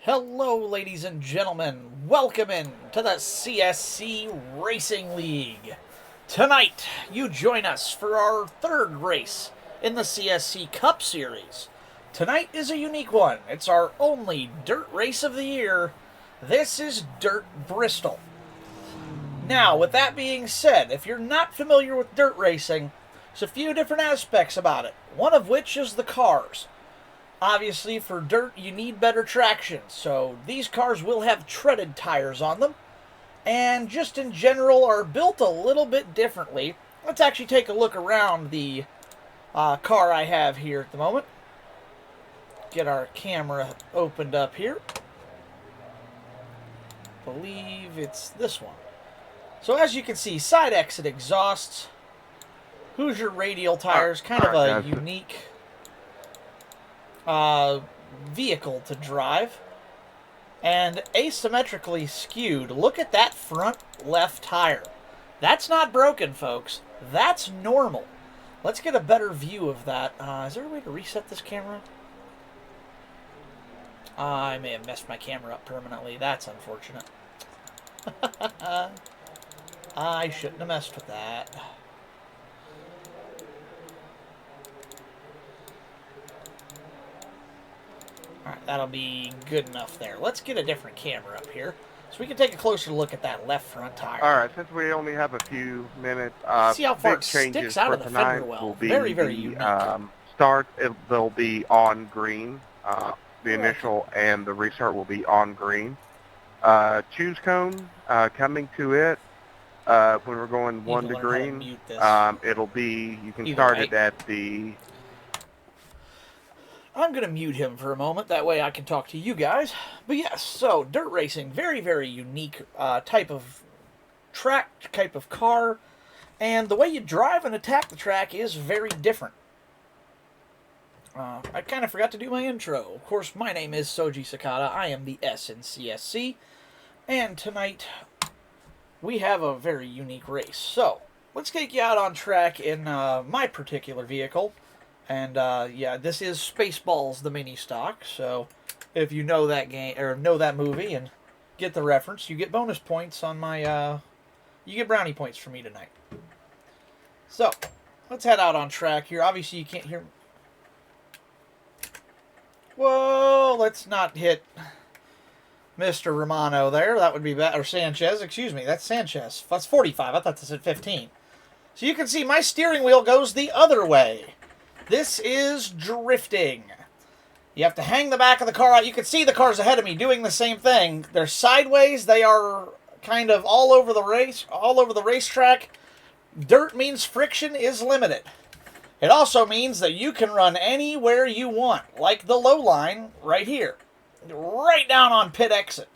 Hello, ladies and gentlemen. Welcome in to the CSC Racing League. Tonight, you join us for our third race in the CSC Cup Series. Tonight is a unique one. It's our only dirt race of the year. This is Dirt Bristol. Now, with that being said, if you're not familiar with dirt racing, there's a few different aspects about it, one of which is the cars. Obviously, for dirt, you need better traction, so these cars will have treaded tires on them, and just in general are built a little bit differently. Let's actually take a look around the car I have here at the moment. Get our camera opened up here. Believe it's this one. So as you can see, side exit exhausts, Hoosier radial tires, kind of a unique vehicle to drive, and asymmetrically skewed. Look at that front left tire. That's not broken, folks. That's normal. Let's get a better view of that. Is there a way to reset this camera? I may have messed my camera up permanently. That's unfortunate. I shouldn't have messed with that. Alright, that'll be good enough there. Let's get a different camera up here so we can take a closer look at that left front tire. Alright, since we only have a few minutes, see how far big it changes sticks out for of the tonight fender well. will be Very, very the unique. start, they'll be on green. The initial and the restart will be on green. Choose cone, coming to it, when we're going 1 to green, it'll be, you can start it at the... I'm going to mute him for a moment, that way I can talk to you guys. But yes, so dirt racing, very, very unique type of track, type of car, and the way you drive and attack the track is very different. I kind of forgot to do my intro. Of course, my name is Soji Sakata. I am the S in CSC, and tonight we have a very unique race. So, let's take you out on track in my particular vehicle. And, yeah, this is Spaceballs, the mini stock, so if you know that game, or know that movie and get the reference, you get bonus points on my, you get brownie points for me tonight. So, let's head out on track here. Obviously, you can't hear me. Whoa, let's not hit Mr. Romano there. That would be bad, or Sanchez, excuse me, that's Sanchez. That's 45, I thought this said 15. So you can see my steering wheel goes the other way. This is drifting. You have to hang the back of the car out. You can see the cars ahead of me doing the same thing. They're sideways. They are kind of all over the racetrack. Dirt means friction is limited. It also means that you can run anywhere you want, like the low line right here, right down on pit exit.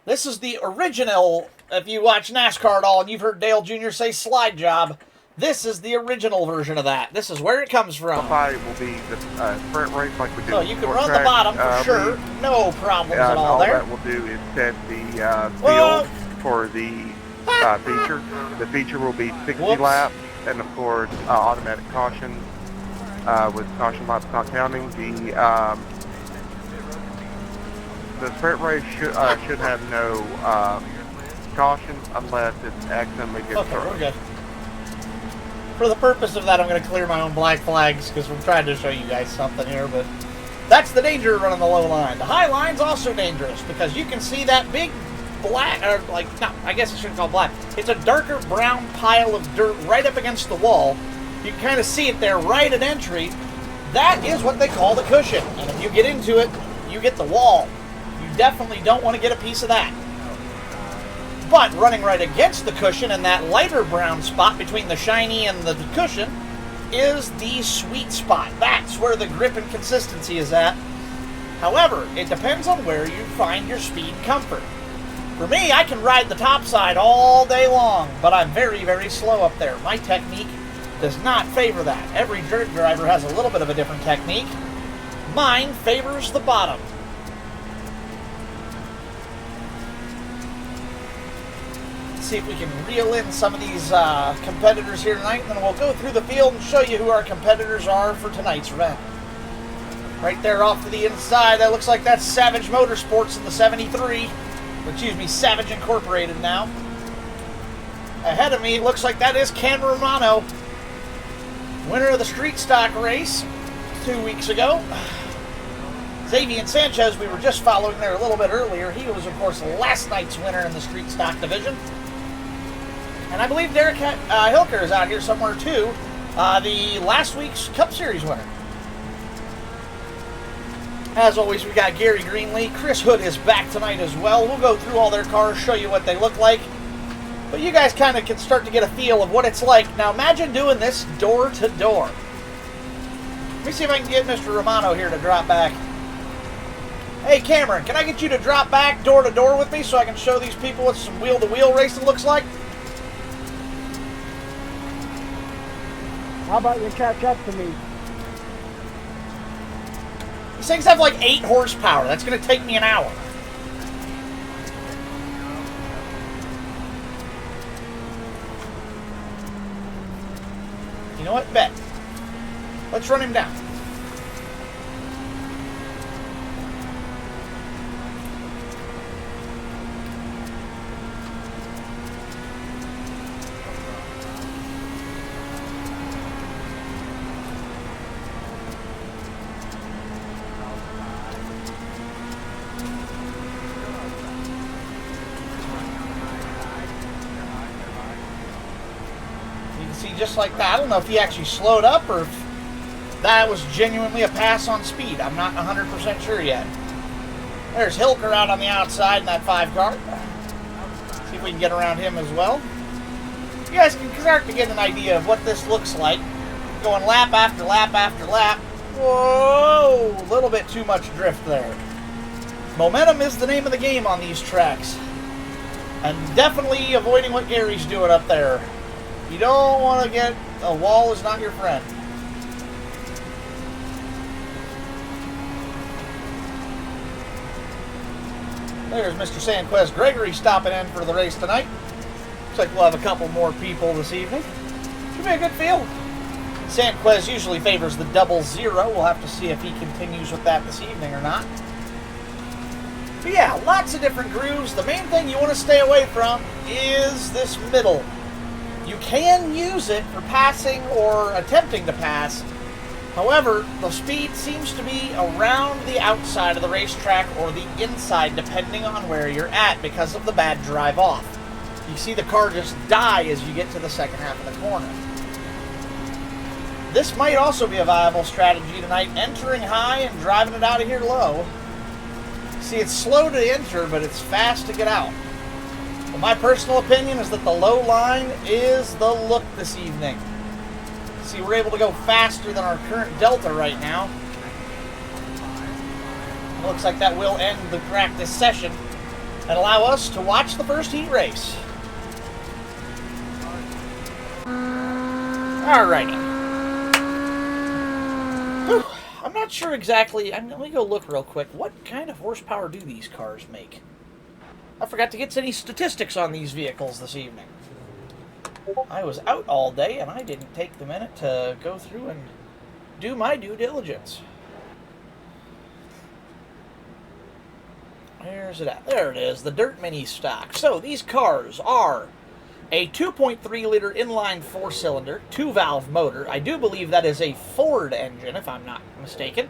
This is the original, if you watch NASCAR at all and you've heard Dale Jr. say slide job, this is the original version of that. This is where it comes from. It will be the sprint race like we did. So you can run the bottom for sure. No problems at all there. All that will do is set the field for the feature. The feature will be 60 laps, and of course automatic caution with caution laps not counting. The sprint race should have no caution unless it accidentally gets thrown. We're good. For the purpose of that, I'm going to clear my own black flags because we're trying to show you guys something here, but that's the danger of running the low line. The high line's also dangerous because you can see that big black, or like, no, I guess I shouldn't call it black. It's a darker brown pile of dirt right up against the wall. You can kind of see it there right at entry. That is what they call the cushion. And if you get into it, you get the wall. You definitely don't want to get a piece of that. But running right against the cushion in that lighter brown spot between the shiny and the cushion is the sweet spot. That's where the grip and consistency is at. However, it depends on where you find your speed and comfort. For me, I can ride the top side all day long, but I'm very, very slow up there. My technique does not favor that. Every dirt driver has a little bit of a different technique. Mine favors the bottom. See if we can reel in some of these competitors here tonight, and then we'll go through the field and show you who our competitors are for tonight's event. Right there off to the inside, that looks like that's Savage Motorsports in the 73. Excuse me, Savage Incorporated now. Ahead of me, it looks like that is Ken Romano, winner of the street stock race 2 weeks ago. Xavier Sanchez, we were just following there a little bit earlier. He was, of course, last night's winner in the street stock division. And I believe Derek Hilker is out here somewhere, too. The last week's Cup Series winner. As always, we got Gary Greenlee. Chris Hood is back tonight as well. We'll go through all their cars, show you what they look like. But you guys kind of can start to get a feel of what it's like. Now, imagine doing this door to door. Let me see if I can get Mr. Romano here to drop back. Hey, Cameron, can I get you to drop back door to door with me so I can show these people what some wheel-to-wheel racing looks like? How about you catch up to me? These things have like 8 horsepower. That's going to take me an hour. You know what? Bet. Let's run him down. Just like that. I don't know if he actually slowed up or if that was genuinely a pass on speed. I'm not 100% sure yet. There's Hilker out on the outside in that 5 car. See if we can get around him as well. You guys can start to get an idea of what this looks like. Going lap after lap after lap. Whoa! A little bit too much drift there. Momentum is the name of the game on these tracks. And definitely avoiding what Gary's doing up there. You don't want to get... A wall is not your friend. There's Mr. Sanquez Gregory stopping in for the race tonight. Looks like we'll have a couple more people this evening. Should be a good field. Sanquez usually favors the 00. We'll have to see if he continues with that this evening or not. But yeah, lots of different grooves. The main thing you want to stay away from is this middle. You can use it for passing or attempting to pass. However, the speed seems to be around the outside of the racetrack or the inside, depending on where you're at, because of the bad drive off. You see the car just die as you get to the second half of the corner. This might also be a viable strategy tonight, entering high and driving it out of here low. See, it's slow to enter, but it's fast to get out. Well, my personal opinion is that the low line is the look this evening. See, we're able to go faster than our current Delta right now. It looks like that will end the practice session and allow us to watch the first heat race. Alrighty. Whew. I'm not sure exactly. Let me go look real quick. What kind of horsepower do these cars make? I forgot to get any statistics on these vehicles this evening. I was out all day and I didn't take the minute to go through and do my due diligence. Where's it at? There it is, the Dirt Mini stock. So these cars are a 2.3-liter inline 4-cylinder, 2-valve motor. I do believe that is a Ford engine, if I'm not mistaken.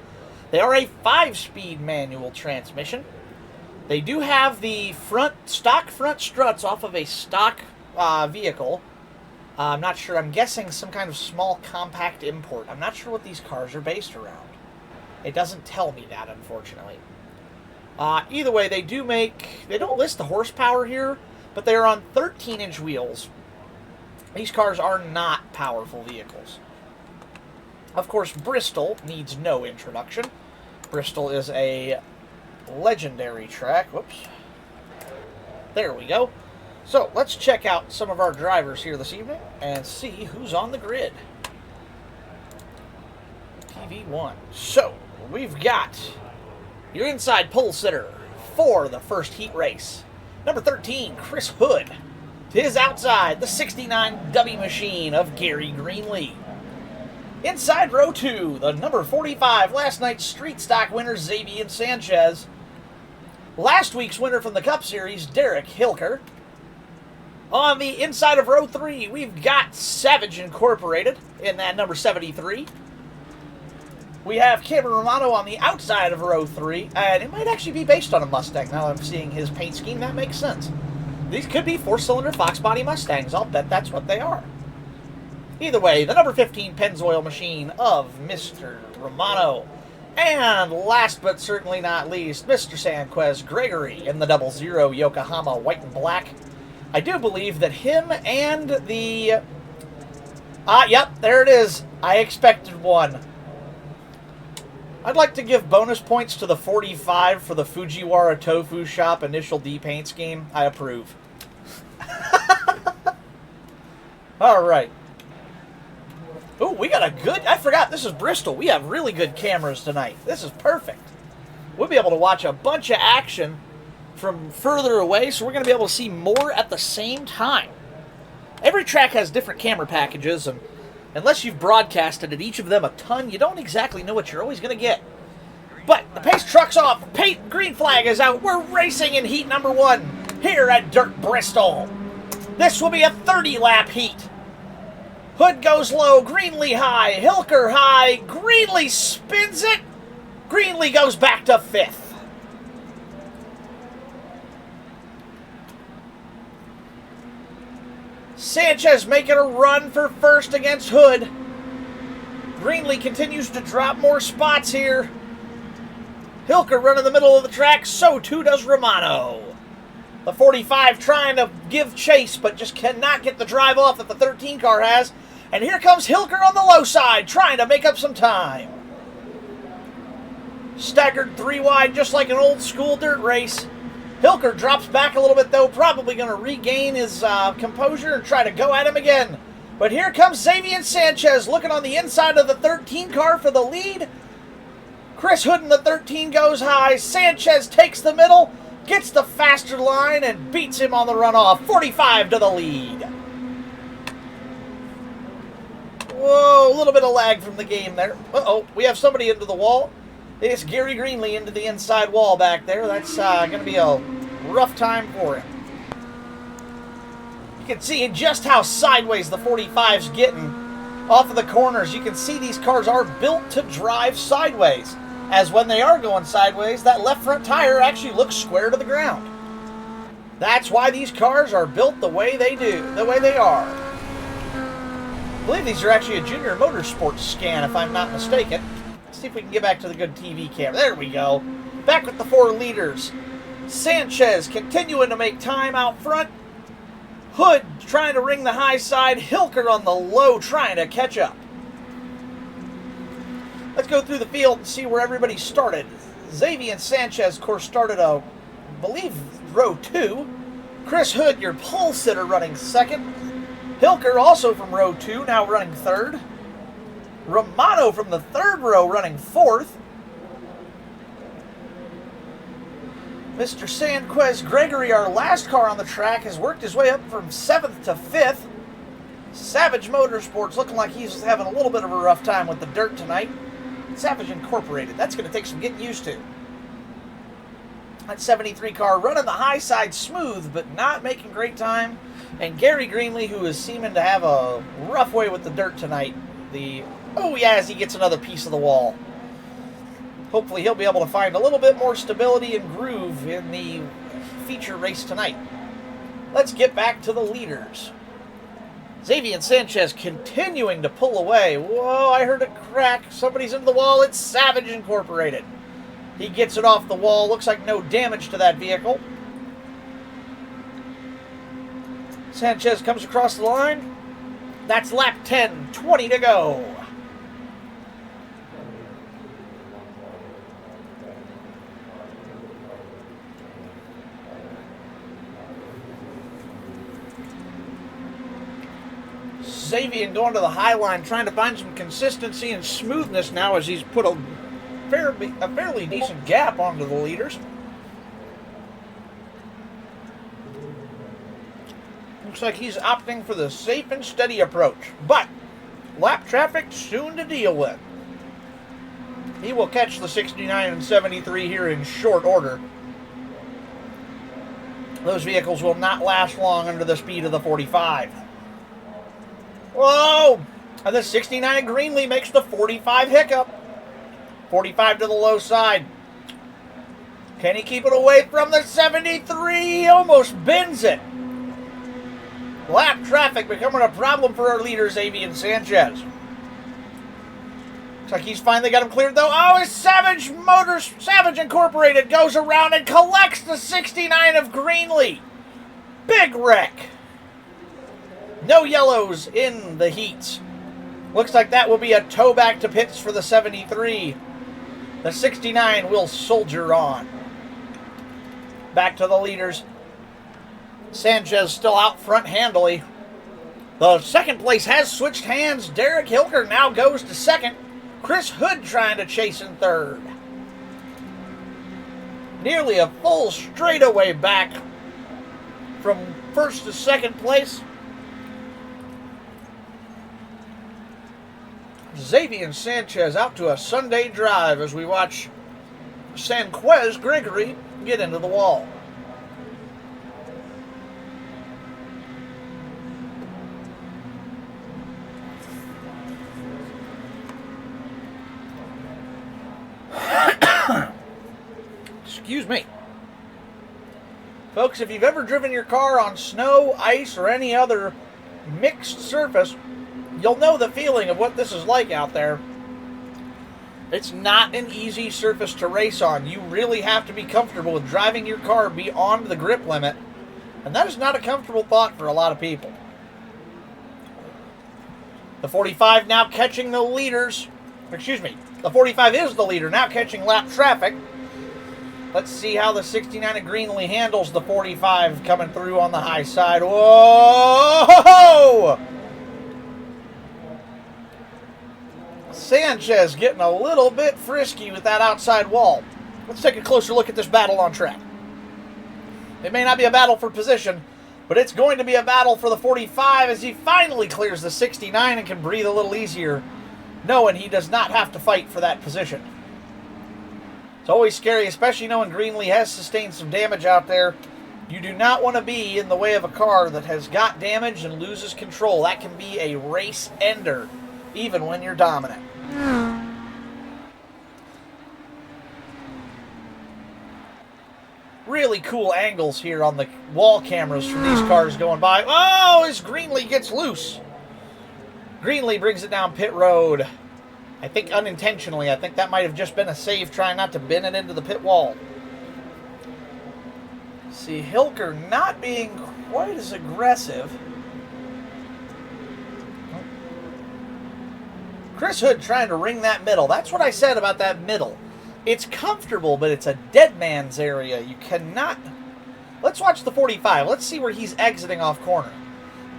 They are a 5-speed manual transmission. They do have the stock front struts off of a stock vehicle. I'm not sure. I'm guessing some kind of small compact import. I'm not sure what these cars are based around. It doesn't tell me that, unfortunately. Either way, they don't list the horsepower here, but they are on 13-inch wheels. These cars are not powerful vehicles. Of course, Bristol needs no introduction. Bristol is a legendary track. Whoops. There we go. So, let's check out some of our drivers here this evening and see who's on the grid. TV1. So, we've got your inside pole sitter for the first heat race. Number 13, Chris Hood. To his outside, the 69 W machine of Gary Greenlee. Inside row 2, the number 45, last night's street stock winner, Xavier Sanchez. Last week's winner from the Cup Series, Derek Hilker. On the inside of row 3, we've got Savage Incorporated in that number 73. We have Cameron Romano on the outside of row 3, and it might actually be based on a Mustang. Now I'm seeing his paint scheme, that makes sense. These could be 4-cylinder Fox body Mustangs. I'll bet that's what they are. Either way, the number 15 Pennzoil machine of Mr. Romano. And last but certainly not least, Mr. Sanquez Gregory in the 00 Yokohama white and black. I do believe that him and the... yep, there it is. I expected one. I'd like to give bonus points to the 45 for the Fujiwara Tofu Shop initial D paint scheme. I approve. All right. Oh, we got a good... I forgot, this is Bristol. We have really good cameras tonight. This is perfect. We'll be able to watch a bunch of action from further away, so we're going to be able to see more at the same time. Every track has different camera packages, and unless you've broadcasted at each of them a ton, you don't exactly know what you're always going to get. But the pace truck's off. Green flag is out. We're racing in heat number 1 here at Dirt Bristol. This will be a 30-lap heat. Hood goes low, Greenlee high, Hilker high, Greenlee spins it. Greenlee goes back to 5th. Sanchez making a run for first against Hood. Greenlee continues to drop more spots here. Hilker running the middle of the track, so too does Romano. The 45 trying to give chase, but just cannot get the drive off that the 13 car has. And here comes Hilker on the low side, trying to make up some time. Staggered 3 wide, just like an old school dirt race. Hilker drops back a little bit, though, probably going to regain his composure and try to go at him again. But here comes Xavier Sanchez looking on the inside of the 13 car for the lead. Chris Hood in the 13 goes high. Sanchez takes the middle, gets the faster line, and beats him on the runoff. 45 to the lead. Whoa, a little bit of lag from the game there. Uh-oh, we have somebody into the wall. It's Gary Greenlee into the inside wall back there. That's going to be a rough time for him. You can see just how sideways the 45's getting off of the corners. You can see these cars are built to drive sideways. As when they are going sideways, that left front tire actually looks square to the ground. That's why these cars are built the way they do, the way they are. I believe these are actually a Junior Motorsports scan, if I'm not mistaken. Let's see if we can get back to the good TV camera. There we go. Back with the 4 leaders. Sanchez continuing to make time out front. Hood trying to ring the high side. Hilker on the low trying to catch up. Let's go through the field and see where everybody started. Xavier Sanchez, of course, started, I believe, row 2. Chris Hood, your pole sitter, running 2nd. Hilker, also from row 2, now running 3rd. Romano from the 3rd row running 4th. Mr. Sanquez Gregory, our last car on the track, has worked his way up from 7th to 5th. Savage Motorsports looking like he's having a little bit of a rough time with the dirt tonight. Savage Incorporated, that's going to take some getting used to. That 73 car running the high side smooth, but not making great time. And Gary Greenlee, who is seeming to have a rough way with the dirt tonight. Oh yeah, as he gets another piece of the wall. Hopefully he'll be able to find a little bit more stability and groove in the feature race tonight. Let's get back to the leaders. Xavier Sanchez continuing to pull away. Whoa, I heard a crack. Somebody's into the wall. It's Savage Incorporated. He gets it off the wall. Looks like no damage to that vehicle. Sanchez comes across the line. That's lap 10, 20 to go. Xavier going to the high line, trying to find some consistency and smoothness now as he's put a fairly decent gap onto the leaders. Looks like he's opting for the safe and steady approach. But lap traffic soon to deal with. He will catch the 69 and 73 here in short order. Those vehicles will not last long under the speed of the 45. Whoa! And the 69 at Greenlee makes the 45 hiccup. 45 to the low side. Can he keep it away from the 73? He almost bends it. Lap traffic becoming a problem for our leader, Xavier Sanchez. Looks like he's finally got him cleared, though. Oh, his Savage Incorporated goes around and collects the 69 of Greenlee. Big wreck. No yellows in the heats. Looks like that will be a tow back to pits for the 73. The 69 will soldier on. Back to the leaders. Sanchez still out front handily. The second place has switched hands. Derek Hilker now goes to second. Chris Hood trying to chase in third. Nearly a full straightaway back from first to second place. Xavier Sanchez out to a Sunday drive as we watch Sanquez Gregory get into the wall. Excuse me. Folks, if you've ever driven your car on snow, ice, or any other mixed surface, you'll know the feeling of what this is like out there. It's not an easy surface to race on. You really have to be comfortable with driving your car beyond the grip limit, and that is not a comfortable thought for a lot of people. The 45 now catching the leaders. Excuse me. The 45 is the leader, now catching lap traffic. Let's see how the 69 at Greenlee handles the 45 coming through on the high side. Whoa! Sanchez getting a little bit frisky with that outside wall. Let's take a closer look at this battle on track. It may not be a battle for position, but it's going to be a battle for the 45 as he finally clears the 69 and can breathe a little easier, knowing he does not have to fight for that position. It's always scary, especially knowing Greenlee has sustained some damage out there. You do not want to be in the way of a car that has got damage and loses control. That can be a race ender, even when you're dominant. Really cool angles here on the wall cameras from these cars going by. Oh, as Greenlee gets loose. Greenlee brings it down pit road. I think unintentionally. I think that might have just been a save trying not to bend it into the pit wall. See, Hilker not being quite as aggressive. Chris Hood trying to ring that middle. That's what I said about that middle. It's comfortable, but it's a dead man's area. You cannot... Let's watch the 45. Let's see where he's exiting off corner.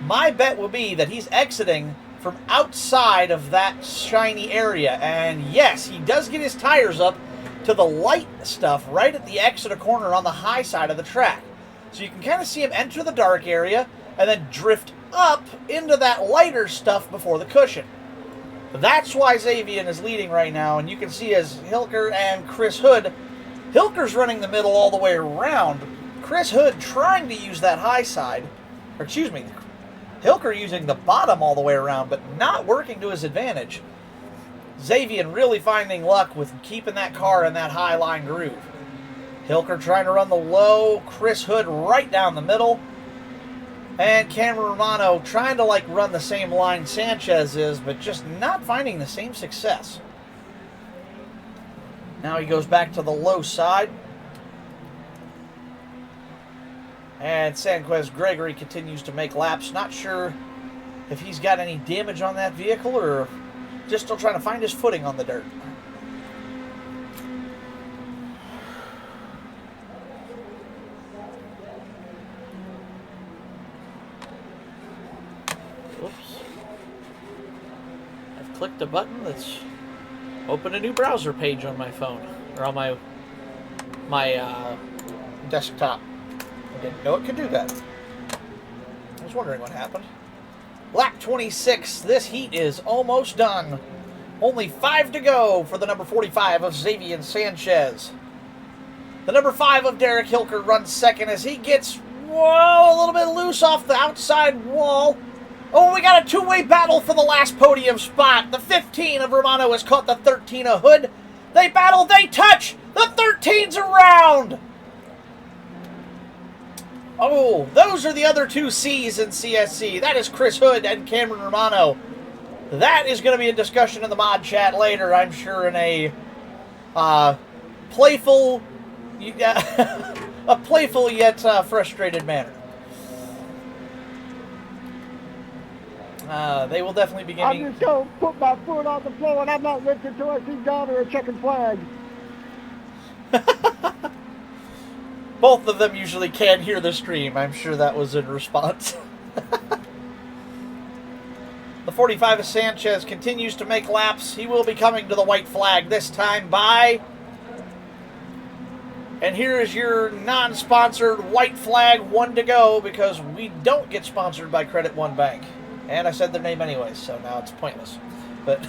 My bet will be that he's exiting from outside of that shiny area. And yes, he does get his tires up to the light stuff right at the exit of corner on the high side of the track. So you can kind of see him enter the dark area and then drift up into that lighter stuff before the cushion. That's why Xavier is leading right now, and you can see as Hilker and Chris Hood, Hilker's running the middle all the way around. Chris Hood trying to use that high side, or excuse me, Hilker using the bottom all the way around, but not working to his advantage. Xavier really finding luck with keeping that car in that high line groove. Hilker trying to run the low, Chris Hood right down the middle. And Cameron Romano trying to run the same line Sanchez is, but just not finding the same success. Now he goes back to the low side. And Sanquez Gregory continues to make laps. Not sure if he's got any damage on that vehicle or just still trying to find his footing on the dirt. Oops. I've clicked a button that's opened a new browser page on my phone, or on my desktop. I didn't know it could do that. I was wondering what happened. Lap lap 26. This heat is almost done. Only 5 to go for the number 45 of Xavier Sanchez. The number 5 of Derek Hilker runs second as he gets, whoa, a little bit loose off the outside wall. Oh, we got a two-way battle for the last podium spot. The 15 of Romano has caught the 13 of Hood. They battle, they touch. The 13's around. Oh, those are the other two C's in CSC. That is Chris Hood and Cameron Romano. That is going to be a discussion in the mod chat later, I'm sure, in a playful, a playful yet frustrated manner. They will definitely be getting... I'm just going to put my foot on the floor and I'm not lifting until I see John or a checkered flag. Both of them usually can't hear the stream. I'm sure that was in response. The 45 of Sanchez continues to make laps. He will be coming to the white flag this time by... And here is your non-sponsored white flag, 1 to go, because we don't get sponsored by Credit One Bank. And I said their name anyways, so now it's pointless. But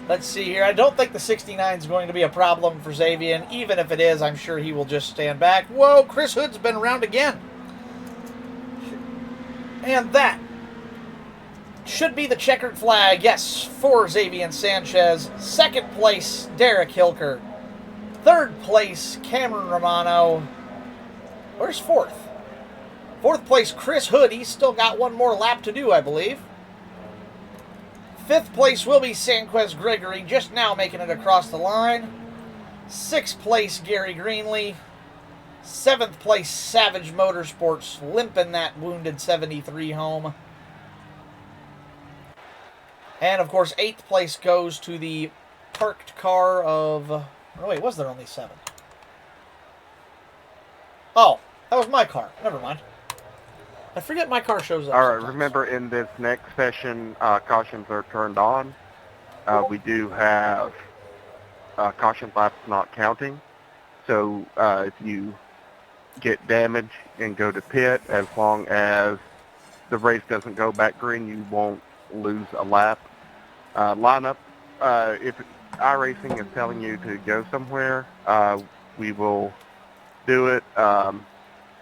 let's see here. I don't think the 69 is going to be a problem for Xavier. Even if it is, I'm sure he will just stand back. Whoa, Chris Hood's been around again. And that should be the checkered flag, yes, for Xavier Sanchez. Second place, Derek Hilker. Third place, Cameron Romano. Where's fourth? Fourth place, Chris Hood. He's still got one more lap to do, I believe. Fifth place will be Sanquez Gregory, just now making it across the line. Sixth place, Gary Greenlee. Seventh place, Savage Motorsports, limping that wounded 73 home. And, of course, eighth place goes to the parked car of... Oh, wait, was there only 7? Oh, that was my car. Never mind. I forget my car shows up. All right, sometimes. remember in this next session, cautions are turned on. We do have caution laps not counting. So if you get damage and go to pit, as long as the race doesn't go back green, you won't lose a lap. Line up. If iRacing is telling you to go somewhere, we will do it.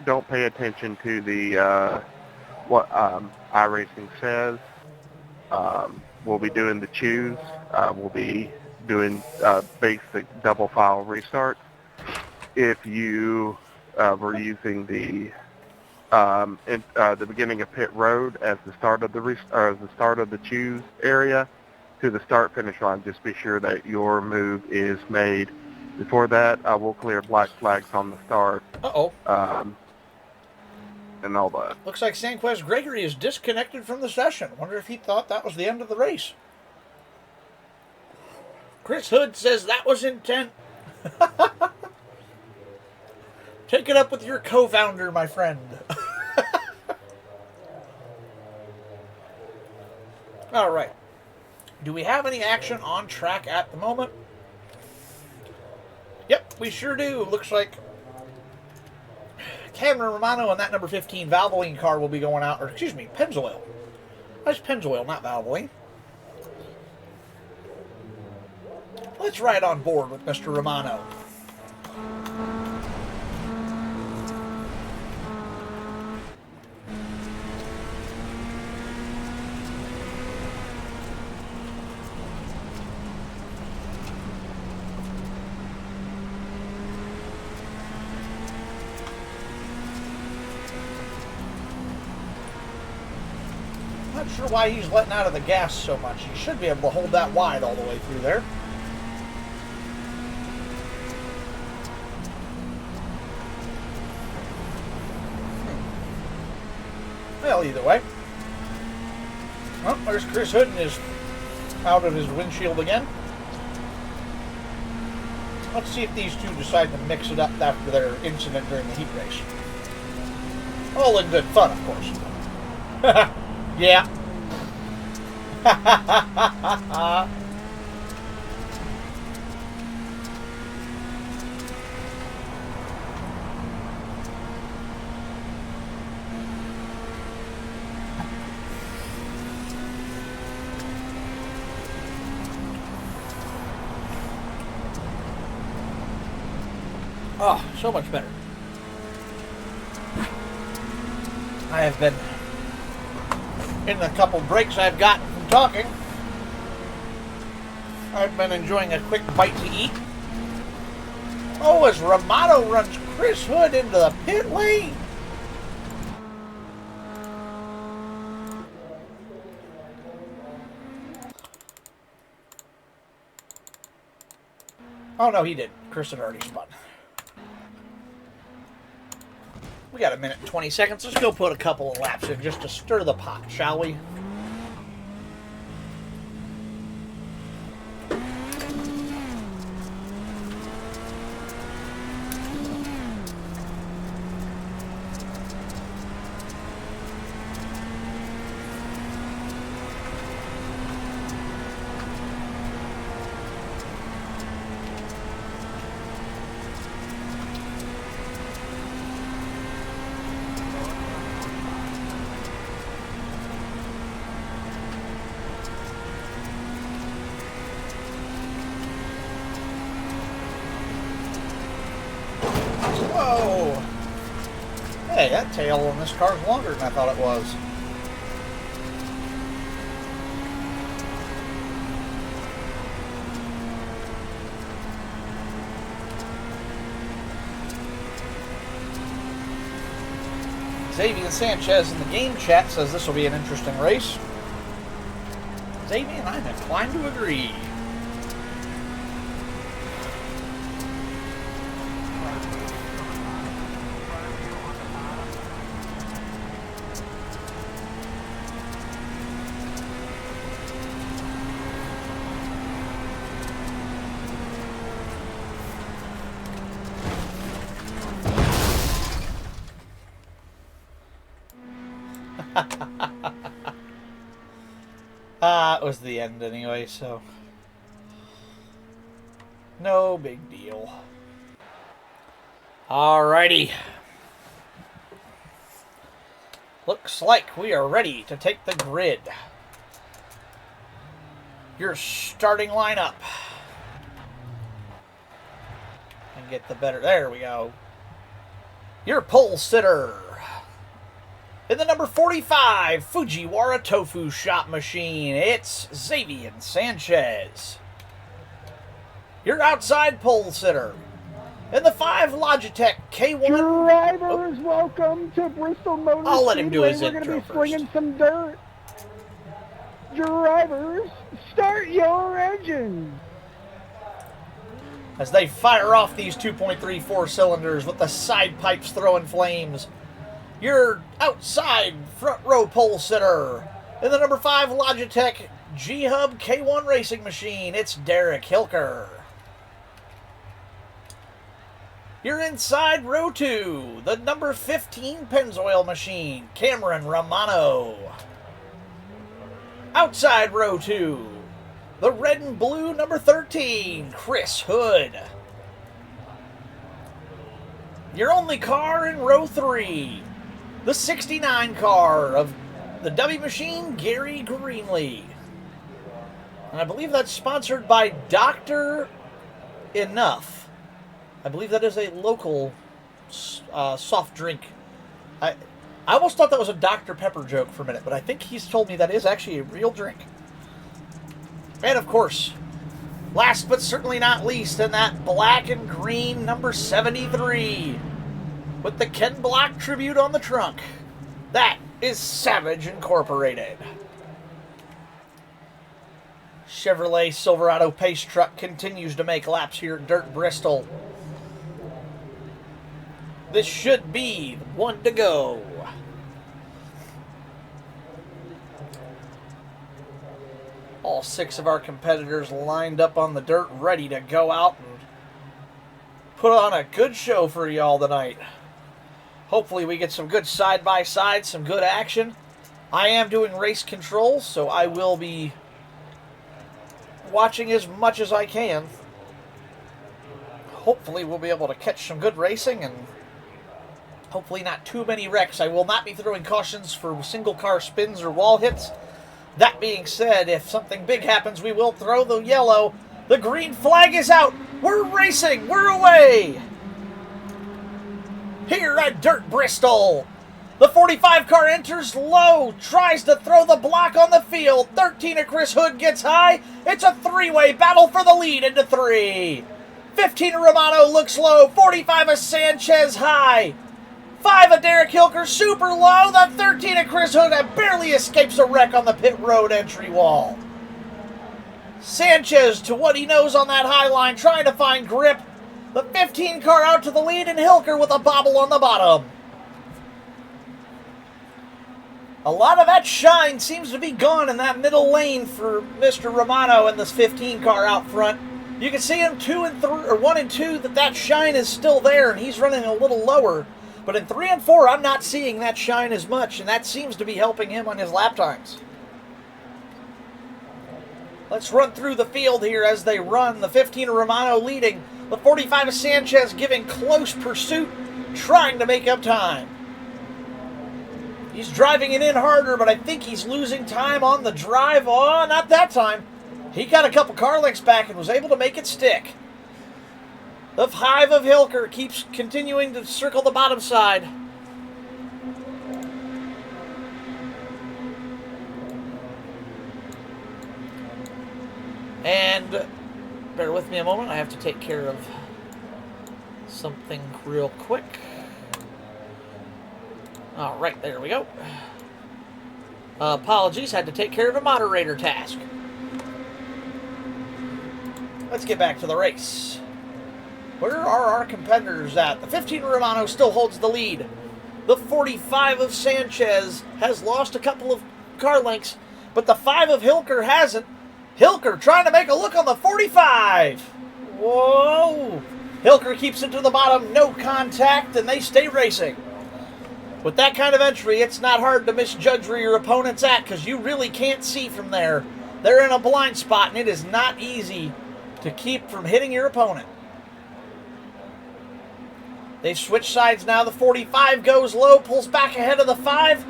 Don't pay attention to the what iRacing says. We'll be doing the choose. We'll be doing basic double file restarts. If you were using the beginning of pit road as the start of the choose area to the start finish line, just be sure that your move is made. Before that, we'll clear black flags on the start. Uh-oh. And all that. Looks like Sanquez Gregory is disconnected from the session. Wonder if he thought that was the end of the race. Chris Hood says that was intent. Take it up with your co-founder, my friend. All right. Do we have any action on track at the moment? Yep, we sure do. Looks like Cameron Romano and that number 15 Valvoline car will be going out, or excuse me, Pennzoil. That's Pennzoil, not Valvoline. Let's ride on board with Mr. Romano. Not sure why he's letting out of the gas so much. He should be able to hold that wide all the way through there. Well, either way. Oh, there's Chris Hood and is out of his windshield again. Let's see if these two decide to mix it up after their incident during the heat race. All in good fun, of course. Yeah. Oh, so much better. I have been, in the couple breaks I've gotten from talking, I've been enjoying a quick bite to eat. Oh, as Romano runs Chris Hood into the pit lane. Oh, no, he didn't. Chris had already spun. We got a minute and 20 seconds. Let's go put a couple of laps in just to stir the pot, shall we? Whoa! Hey, that tail on this car is longer than I thought it was. Xavier Sanchez in the game chat says this will be an interesting race. Xavier, I'm inclined to agree. It was the end anyway, so no big deal. Alrighty. Looks like we are ready to take the grid. Your starting lineup. And get the better. There we go. Your pole sitter. In the number 45 Fujiwara Tofu Shop Machine, it's Xavier Sanchez. Your outside pole sitter. In the 5 Logitech K1. Drivers, welcome to Bristol Motor I'll let him do Speedway. his We're going to intro be slinging first. some dirt. Drivers, start your engines. As they fire off these 2.34 cylinders with the side pipes throwing flames. Your outside front row pole sitter. In the number 5 Logitech G-Hub K1 Racing Machine, it's Derek Hilker. Your inside row 2, the number 15 Pennzoil Machine, Cameron Romano. Outside row 2, the red and blue number 13, Chris Hood. Your only car in row 3, the 69 car of the W Machine, Gary Greenlee. And I believe that's sponsored by Dr. Enough. I believe that is a local soft drink. I almost thought that was a Dr. Pepper joke for a minute, but I think he's told me that is actually a real drink. And of course, last but certainly not least, in that black and green number 73, with the Ken Block tribute on the trunk, that is Savage Incorporated. Chevrolet Silverado Pace Truck continues to make laps here at Dirt Bristol. This should be one to go. All 6 of our competitors lined up on the dirt, ready to go out and put on a good show for y'all tonight. Hopefully we get some good side-by-side, some good action. I am doing race control, so I will be watching as much as I can. Hopefully we'll be able to catch some good racing and hopefully not too many wrecks. I will not be throwing cautions for single car spins or wall hits. That being said, if something big happens, we will throw the yellow. The green flag is out. We're racing. We're away. here at Dirt Bristol. The 45 car enters low, tries to throw the block on the field. 13 of Chris Hood gets high. It's a three-way battle for the lead into 3. 15 of Romano looks low. 45 of Sanchez high. 5 of Derek Hilker super low. The 13 of Chris Hood barely escapes a wreck on the pit road entry wall. Sanchez to what he knows on that high line, trying to find grip. The 15 car out to the lead, and Hilker with a bobble on the bottom. A lot of that shine seems to be gone in that middle lane for Mr. Romano and this 15 car out front. You can see him 2 and 3, or 1 and 2, that shine is still there, and he's running a little lower. But in 3 and 4, I'm not seeing that shine as much, and that seems to be helping him on his lap times. Let's run through the field here as they run. The 15 of Romano leading. The 45 of Sanchez giving close pursuit, trying to make up time. He's driving it in harder, but I think he's losing time on the drive. Oh, not that time. He got a couple car lengths back and was able to make it stick. The 5 of Hilker keeps continuing to circle the bottom side. And bear with me a moment. I have to take care of something real quick. All right, there we go. Apologies, had to take care of a moderator task. Let's get back to the race. Where are our competitors at? The 15 Romano still holds the lead. The 45 of Sanchez has lost a couple of car lengths, but the 5 of Hilker hasn't. Hilker trying to make a look on the 45. Whoa! Hilker keeps it to the bottom, no contact, and they stay racing. With that kind of entry, it's not hard to misjudge where your opponent's at because you really can't see from there. They're in a blind spot, and it is not easy to keep from hitting your opponent. They switch sides now. The 45 goes low, pulls back ahead of the 5.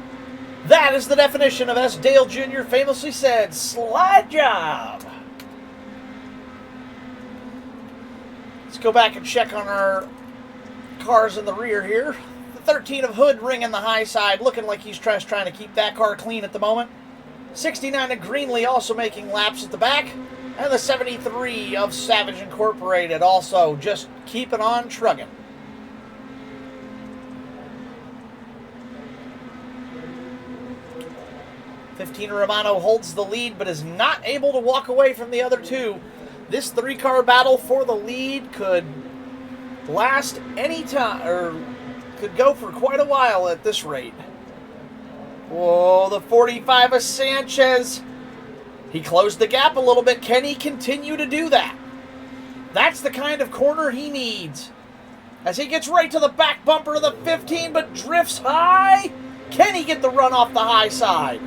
That is the definition of, as Dale Jr. famously said, slide job. Let's go back and check on our cars in the rear here. 13 of Hood ringing the high side, looking like he's trying to keep that car clean at the moment. 69 of Greenlee also making laps at the back. And the 73 of Savage Incorporated also just keeping on trucking. $15 Romano holds the lead, but is not able to walk away from the other two. This 3-car battle for the lead could last any time, or could go for quite a while at this rate. Whoa, the 45 of Sanchez. He closed the gap a little bit. Can he continue to do that? That's the kind of corner he needs. As he gets right to the back bumper of the 15, but drifts high. Can he get the run off the high side?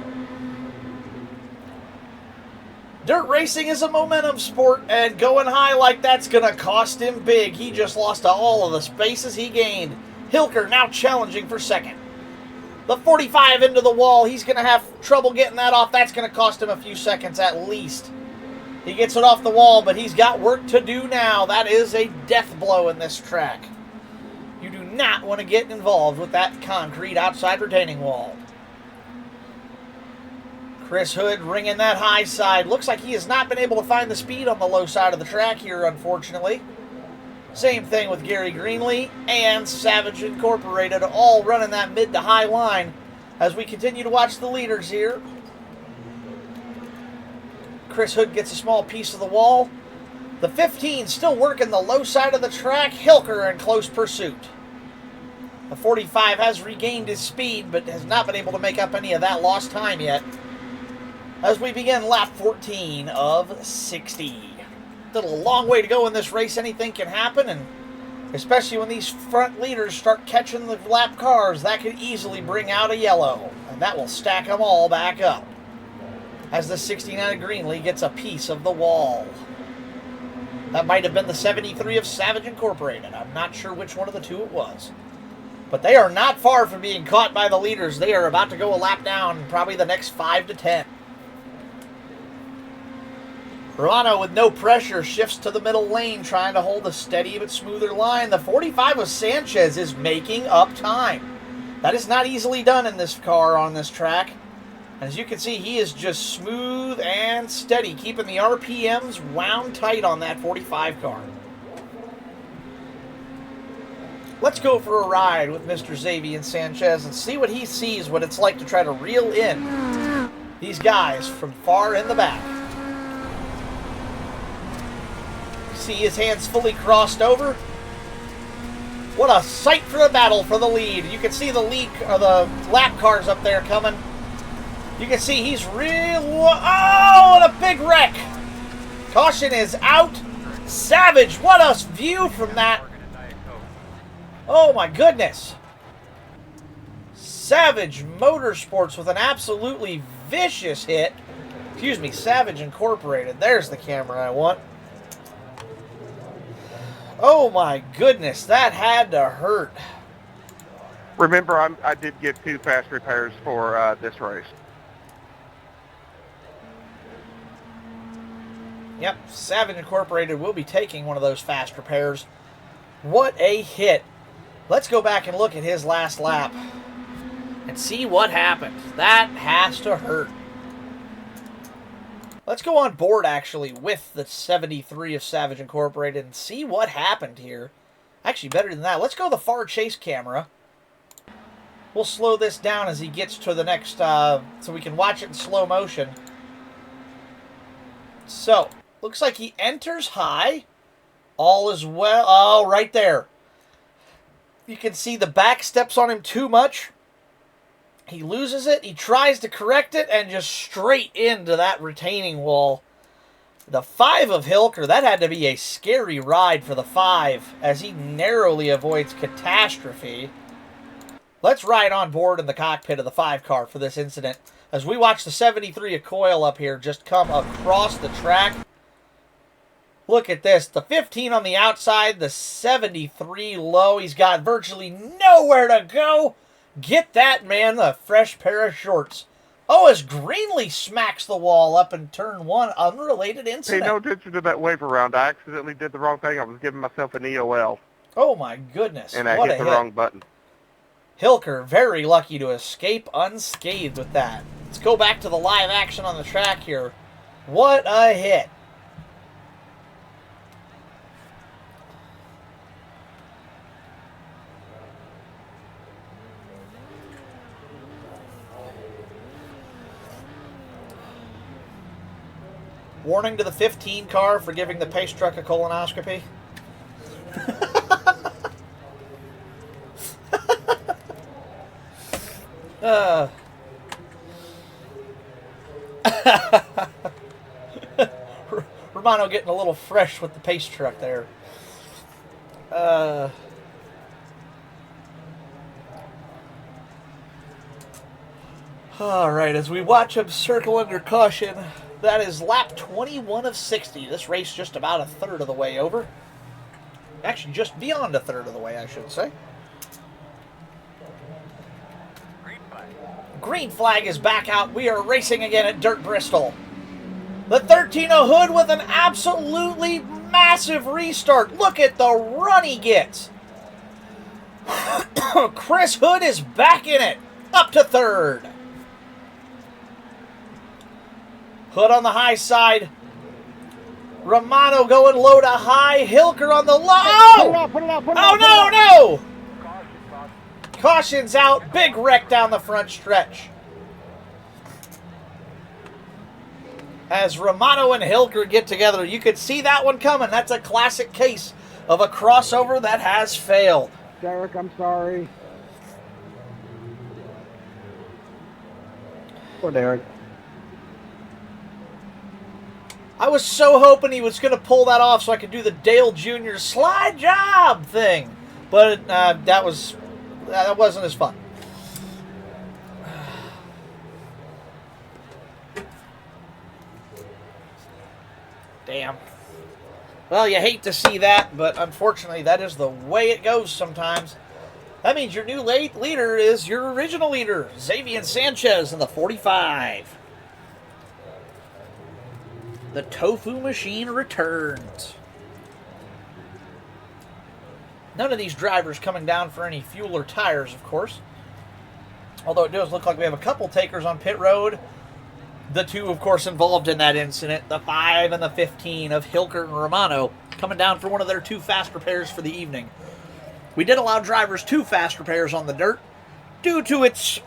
Dirt racing is a momentum sport, and going high like that's going to cost him big. He just lost all of the spaces he gained. Hilker now challenging for second. The 45 into the wall. He's going to have trouble getting that off. That's going to cost him a few seconds at least. He gets it off the wall, but he's got work to do now. That is a death blow in this track. You do not want to get involved with that concrete outside retaining wall. Chris Hood ringing that high side. Looks like he has not been able to find the speed on the low side of the track here, unfortunately. Same thing with Gary Greenlee and Savage Incorporated, all running that mid to high line as we continue to watch the leaders here. Chris Hood gets a small piece of the wall. The 15 still working the low side of the track. Hilker in close pursuit. The 45 has regained his speed, but has not been able to make up any of that lost time yet. As we begin lap 14 of 60. Still a long way to go in this race. Anything can happen, and especially when these front leaders start catching the lap cars, that could easily bring out a yellow, and that will stack them all back up. As the 69 of Greenlee gets a piece of the wall. That might have been the 73 of Savage Incorporated. I'm not sure which one of the two it was. But they are not far from being caught by the leaders. They are about to go a lap down, probably the next 5 to 10. Romano with no pressure shifts to the middle lane, trying to hold a steady but smoother line. The 45 of Sanchez is making up time. That is not easily done in this car on this track. As you can see, he is just smooth and steady, keeping the RPMs wound tight on that 45 car. Let's go for a ride with Mr. Xavier Sanchez and see what he sees, what it's like to try to reel in these guys from far in the back. See his hands fully crossed over. What a sight for the battle for the lead. You can see the lap cars up there coming. You can see he's real. Oh, what a big wreck. Caution is out. Savage, what a view from that. Oh my goodness. Savage Motorsports with an absolutely vicious hit. Excuse me, Savage Incorporated. There's the camera I want. Oh my goodness, that had to hurt. Remember, I did get 2 fast repairs for this race. Yep, Savage Incorporated will be taking one of those fast repairs. What a hit. Let's go back and look at his last lap and see what happened. That has to hurt. Let's go on board, actually, with the 73 of Savage Incorporated and see what happened here. Actually, better than that, let's go to the far chase camera. We'll slow this down as he gets to the next, so we can watch it in slow motion. So, looks like he enters high. All is well. Oh, right there. You can see the back steps on him too much. He loses it. He tries to correct it and just straight into that retaining wall. The 5 of Hilker, that had to be a scary ride for the 5 as he narrowly avoids catastrophe. Let's ride on board in the cockpit of the 5 car for this incident as we watch the 73 of Coil up here just come across the track. Look at this. The 15 on the outside, the 73 low. He's got virtually nowhere to go. Get that man a fresh pair of shorts. Oh, as Greenlee smacks the wall up in turn 1, unrelated incident. Hey, no attention to that wave around. I accidentally did the wrong thing. I was giving myself an EOL. Oh my goodness. And I what hit the wrong button. Hilker, very lucky to escape unscathed with that. Let's go back to the live action on the track here. What a hit. Warning to the 15 car for giving the pace truck a colonoscopy. Romano getting a little fresh with the pace truck there. All right, as we watch him circle under caution, that is lap 21 of 60. This race just about a third of the way over. Actually, just beyond a third of the way, I should say. Green flag is back out. We are racing again at Dirt Bristol. The 13 of Hood with an absolutely massive restart. Look at the run he gets. Chris Hood is back in it. Up to third. Hood on the high side. Romano going low to high. Hilker on the low. Oh, no. Caution's out. Big wreck down the front stretch. As Romano and Hilker get together, you could see that one coming. That's a classic case of a crossover that has failed. Derek, I'm sorry. Poor Derek. I was so hoping he was going to pull that off so I could do the Dale Jr. slide job thing. But that wasn't as fun. Damn. Well, you hate to see that, but unfortunately that is the way it goes sometimes. That means your new leader is your original leader, Xavier Sanchez in the 45. The tofu machine returns. None of these drivers coming down for any fuel or tires, of course. Although it does look like we have a couple takers on pit road. The two, of course, involved in that incident, the 5 and the 15 of Hilker and Romano, coming down for one of their 2 fast repairs for the evening. We did allow drivers 2 fast repairs on the dirt due to its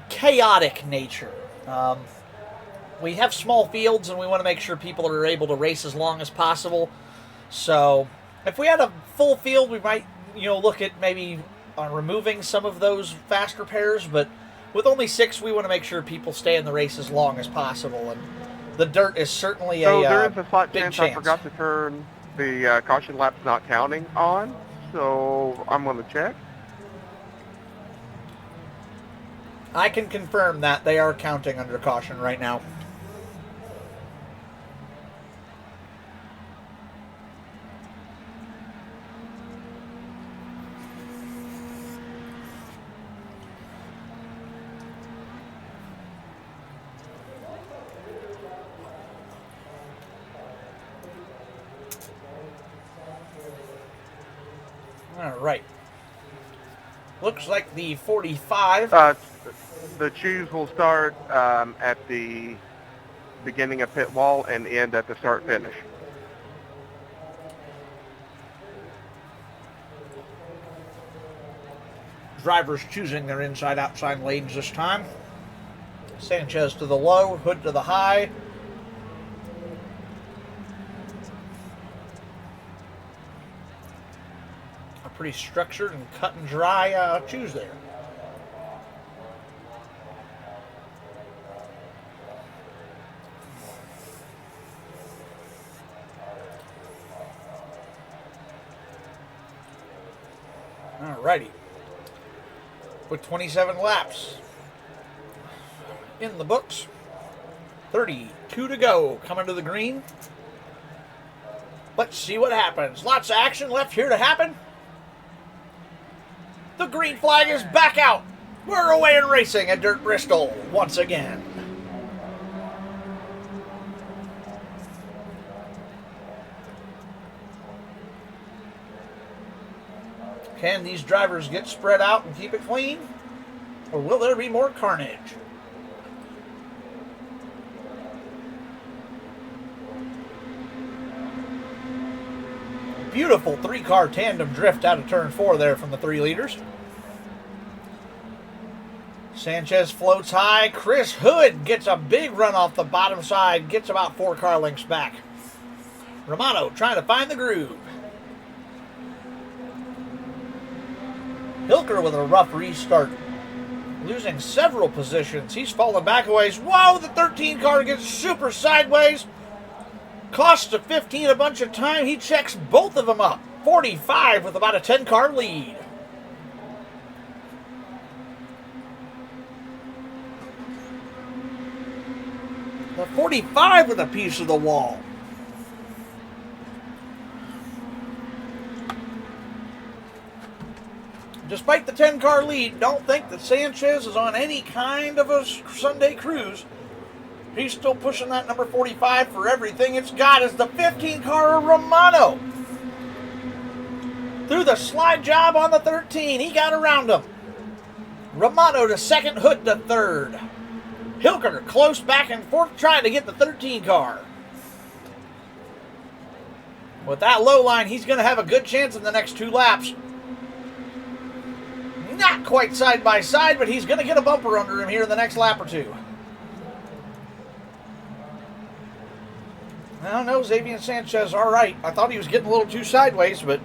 chaotic nature. We have small fields, and we want to make sure people are able to race as long as possible. So if we had a full field, we might, look at maybe removing some of those fast repairs, but with only 6, we want to make sure people stay in the race as long as possible, and the dirt is certainly so a there is a slight big chance chance. I forgot to turn the caution laps not counting on, so I'm going to check. I can confirm that they are counting under caution right now. All right. Looks like the 45. The choose will start at the beginning of pit wall and end at the start finish. Drivers choosing their inside-outside lanes this time. Sanchez to the low, Hood to the high. A pretty structured and cut and dry choose there. Alrighty. With 27 laps in the books, 32 to go, coming to the green. Let's see what happens. Lots of action left here to happen. The green flag is back out. We're away and racing at Dirt Bristol once again. Can these drivers get spread out and keep it clean? Or will there be more carnage? Beautiful 3-car tandem drift out of turn 4 there from the 3 leaders. Sanchez floats high. Chris Hood gets a big run off the bottom side. Gets about 4 car lengths back. Romano trying to find the groove. Hilker with a rough restart. Losing several positions. He's fallen back a ways. Whoa, the 13 car gets super sideways. Costs the 15 a bunch of time. He checks both of them up. 45 with about a 10 car lead. The 45 with a piece of the wall. Despite the 10-car lead, don't think that Sanchez is on any kind of a Sunday cruise. He's still pushing that number 45 for everything it's got as the 15-car Romano. Through the slide job on the 13, he got around him. Romano to second, Hood to third. Hilker close back and forth trying to get the 13 car. With that low line, he's going to have a good chance in the next 2 laps. Not quite side by side, but he's going to get a bumper under him here in the next lap or 2. I don't know, Xavier Sanchez, all right. I thought he was getting a little too sideways, but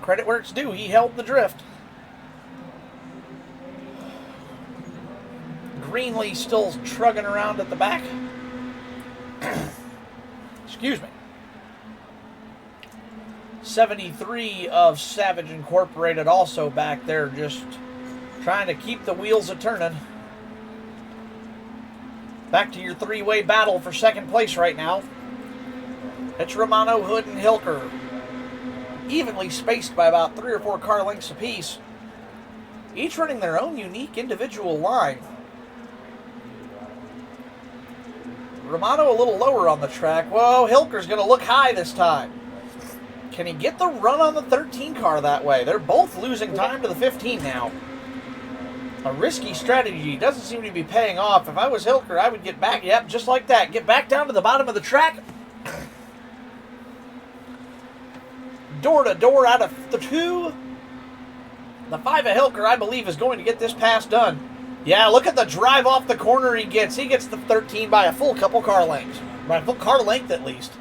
credit where it's due. He held the drift. Greenlee still trugging around at the back. Excuse me. 73 of Savage Incorporated also back there just trying to keep the wheels a-turning. Back to your 3-way battle for second place right now. It's Romano, Hood, and Hilker. Evenly spaced by about 3 or 4 car lengths apiece. Each running their own unique individual line. Romano a little lower on the track. Whoa, Hilker's going to look high this time. Can he get the run on the 13 car that way? They're both losing time to the 15 now. A risky strategy. Doesn't seem to be paying off. If I was Hilker, I would get back. Yep, just like that. Get back down to the bottom of the track. Door to door out of the 2. The 5 of Hilker, I believe, is going to get this pass done. Yeah, look at the drive off the corner he gets. He gets the 13 by a full couple car lengths. By a full car length, at least.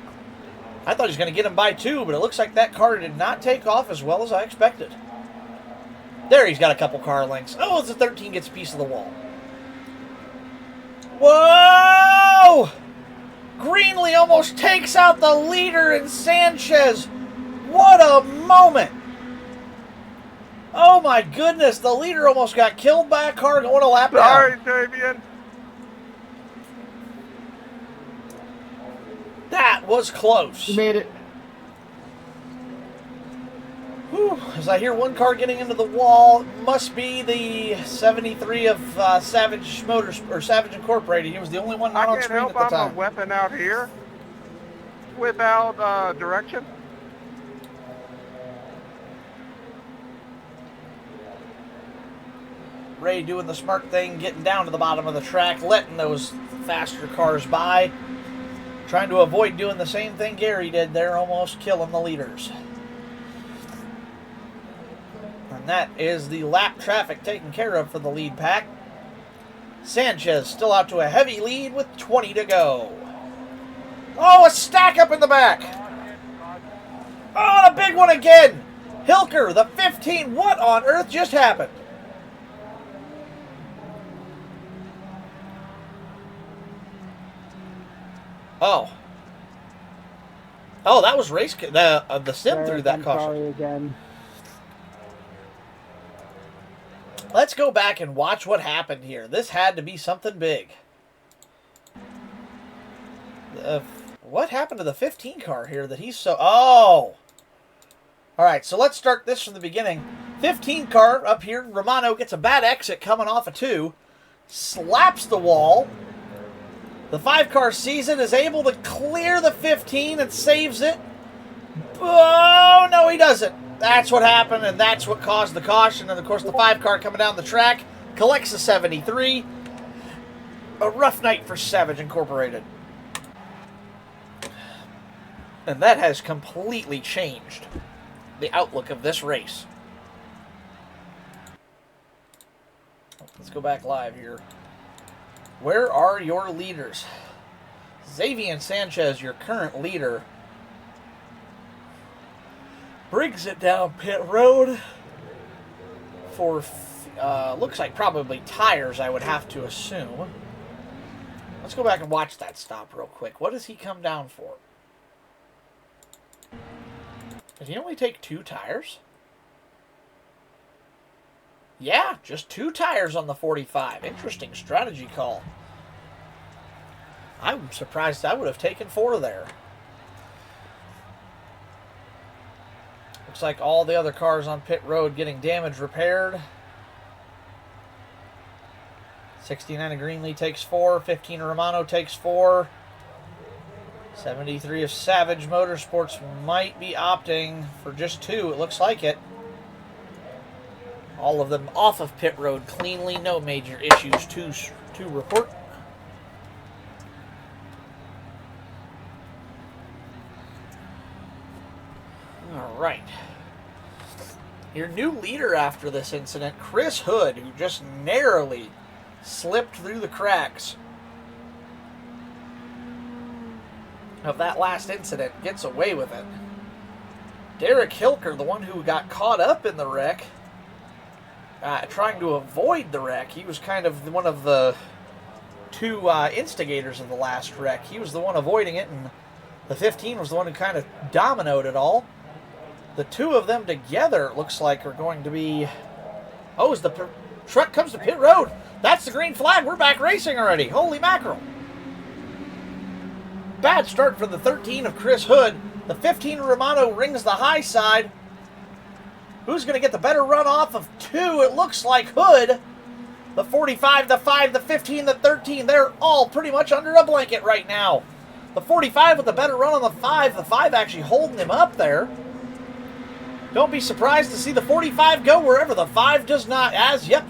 I thought he was going to get him by 2, but it looks like that car did not take off as well as I expected. There, he's got a couple car lengths. Oh, the 13 gets a piece of the wall. Whoa! Greenlee almost takes out the leader in Sanchez. What a moment! Oh my goodness, the leader almost got killed by a car going a lap down. Sorry, Davian. That was close. You made it. Whew. As I hear one car getting into the wall, must be the 73 of Savage Motors or Savage Incorporated. He was the only one not on screen at the I'm time. a weapon out here without direction. Ray doing the smart thing, getting down to the bottom of the track, letting those faster cars by. Trying to avoid doing the same thing Gary did there, almost killing the leaders. And that is the lap traffic taken care of for the lead pack. Sanchez still out to a heavy lead with 20 to go. Oh, a stack up in the back. Oh, and a big one again. Hilker, the 15. What on earth just happened? Oh. Oh, that was race. The sim through that I'm caution. sorry again. Let's go back and watch what happened here. This had to be something big. What happened to the 15 car here that he's so... Oh! Alright, so let's start this from the beginning. 15 car up here. Romano gets a bad exit coming off a 2. Slaps the wall. The 5 car sees it, is able to clear the 15 and saves it. Oh, no, he doesn't. That's what happened, and that's what caused the caution. And, of course, the 5 car coming down the track collects a 73. A rough night for Savage Incorporated. And that has completely changed the outlook of this race. Let's go back live here. Where are your leaders? Xavier Sanchez, your current leader, brings it down pit road for, looks like probably tires, I would have to assume. Let's go back and watch that stop real quick. What does he come down for? Did he only take 2 tires? Yeah, just 2 tires on the 45. Interesting strategy call. I'm surprised I would have taken 4 there. Looks like all the other cars on pit road getting damage repaired. 69 of Greenlee takes 4. 15 of Romano takes 4. 73 of Savage Motorsports might be opting for just 2. It looks like it. All of them off of pit road cleanly. No major issues to report. All right. Your new leader after this incident, Chris Hood, who just narrowly slipped through the cracks of that last incident, gets away with it. Derek Hilker, the one who got caught up in the wreck, trying to avoid the wreck. He was kind of one of the 2 instigators of the last wreck. He was the one avoiding it, and the 15 was the one who kind of dominoed it all. The 2 of them together, it looks like, are going to be... Oh, as the truck comes to pit road. That's the green flag. We're back racing already. Holy mackerel. Bad start for the 13 of Chris Hood. The 15 Romano rings the high side. Who's going to get the better run off of 2? It looks like Hood. The 45, the 5, the 15, the 13, they're all pretty much under a blanket right now. The 45 with the better run on the 5 actually holding him up there. Don't be surprised to see the 45 go wherever the 5 does not.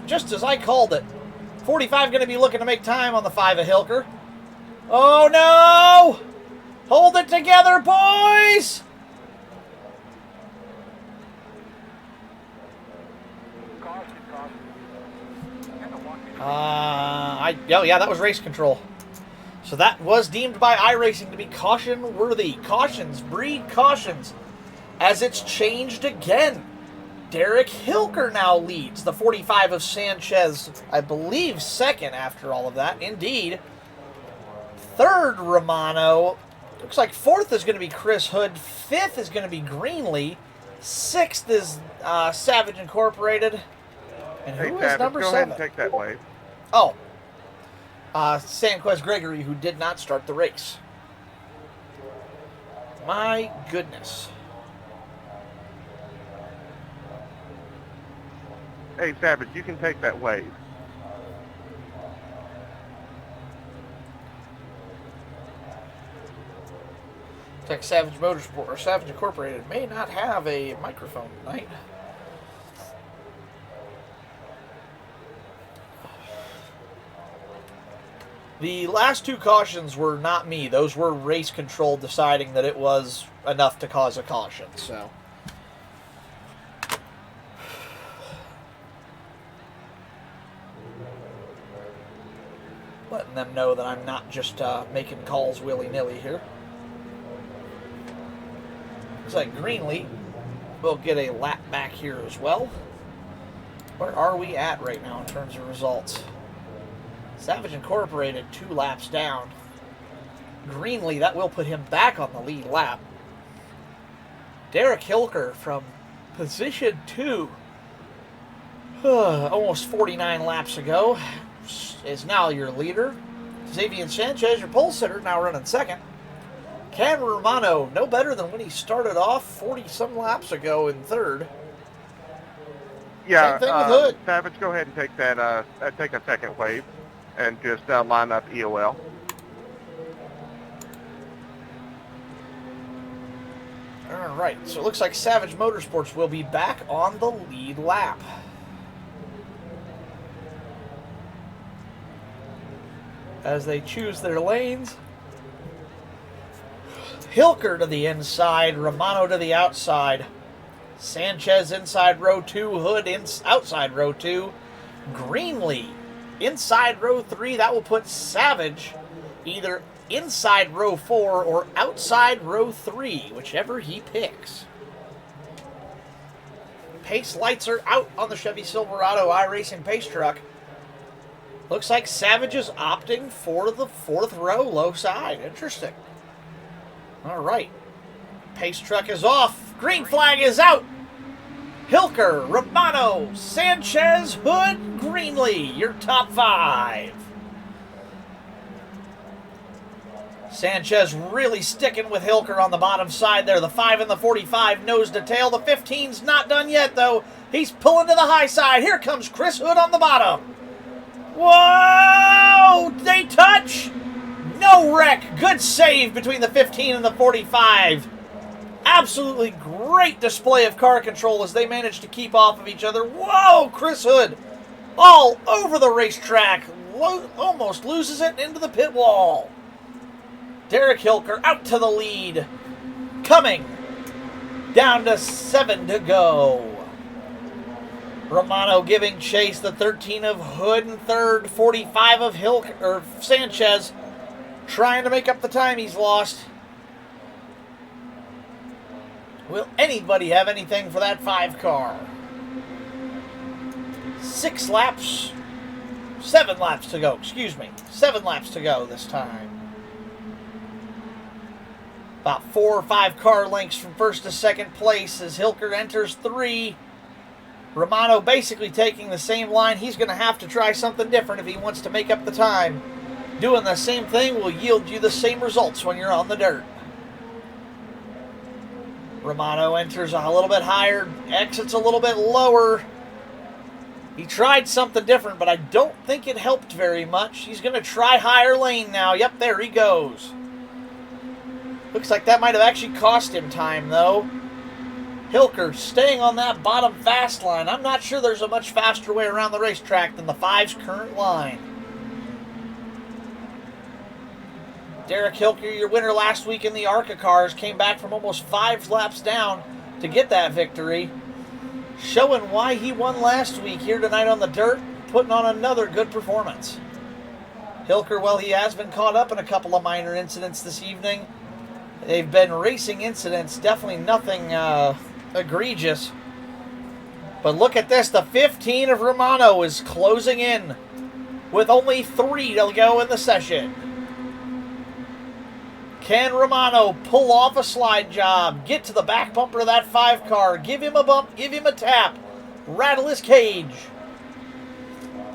Just as I called it. 45 going to be looking to make time on the 5 of Hilker. Oh no! Hold it together, boys! Yeah, that was race control. So that was deemed by iRacing to be caution worthy. Cautions breed cautions. As it's changed again. Derek Hilker now leads. The 45 of Sanchez, I believe, second after all of that. Indeed. Third, Romano. Looks like fourth is going to be Chris Hood. Fifth is going to be Greenlee. Sixth is Savage Incorporated. And who is number 7? Go ahead and take that wave. Oh. Sanquez Gregory, who did not start the race. My goodness. Hey, Savage, you can take that wave. Tech Savage Motorsport or Savage Incorporated may not have a microphone tonight. The last two cautions were not me. Those were race control deciding that it was enough to cause a caution. So, letting them know that I'm not just making calls willy-nilly here. Looks like Greenlee will get a lap back here as well. Where are we at right now in terms of results? Savage Incorporated 2 laps down. Greenlee, that will put him back on the lead lap. Derek Hilker from position 2, almost 49 laps ago, is now your leader. Xavier Sanchez, your pole sitter, now running second. Cameron Romano, no better than when he started off 40-some laps ago in third. Yeah, Same thing with Hood. Savage, go ahead and take that. Take a second wave, and just line up EOL. All right, so it looks like Savage Motorsports will be back on the lead lap. As they choose their lanes. Hilker to the inside, Romano to the outside. Sanchez inside row 2, Hood outside row 2. Greenlee inside row 3. That will put Savage either inside row 4 or outside row 3, whichever he picks. Pace lights are out on the Chevy Silverado iRacing pace truck. Looks like Savage is opting for the 4th row low side. Interesting. All right. Pace truck is off. Green flag is out. Hilker, Romano, Sanchez, Hood, Greenlee, your top 5. Sanchez really sticking with Hilker on the bottom side there. The 5 and the 45 nose to tail. The 15's not done yet, though. He's pulling to the high side. Here comes Chris Hood on the bottom. Whoa! They touch! No wreck. Good save between the 15 and the 45. Absolutely great display of car control as they manage to keep off of each other. Whoa! Chris Hood all over the racetrack. Almost loses it into the pit wall. Derek Hilker out to the lead. Coming down to 7 to go. Romano giving chase. The 13 of Hood in third. 45 of Hilker or Sanchez trying to make up the time he's lost. Will anybody have anything for that 5 car? 7 laps to go, excuse me. 7 laps to go this time. About 4 or 5 car lengths from first to second place as Hilker enters 3. Romano basically taking the same line. He's going to have to try something different if he wants to make up the time. Doing the same thing will yield you the same results when you're on the dirt. Romano enters a little bit higher, exits a little bit lower. He tried something different, but I don't think it helped very much. He's going to try higher lane now. Yep, there he goes. Looks like that might have actually cost him time, though. Hilker staying on that bottom fast line. I'm not sure there's a much faster way around the racetrack than the 5's current line. Derek Hilker, your winner last week in the ARCA cars, came back from almost 5 laps down to get that victory. Showing why he won last week here tonight on the dirt, putting on another good performance. Hilker, well, he has been caught up in a couple of minor incidents this evening. They've been racing incidents, definitely nothing egregious. But look at this, the 15 of Romano is closing in with only 3 to go in the session. Can Romano pull off a slide job, get to the back bumper of that 5 car, give him a bump, give him a tap, rattle his cage?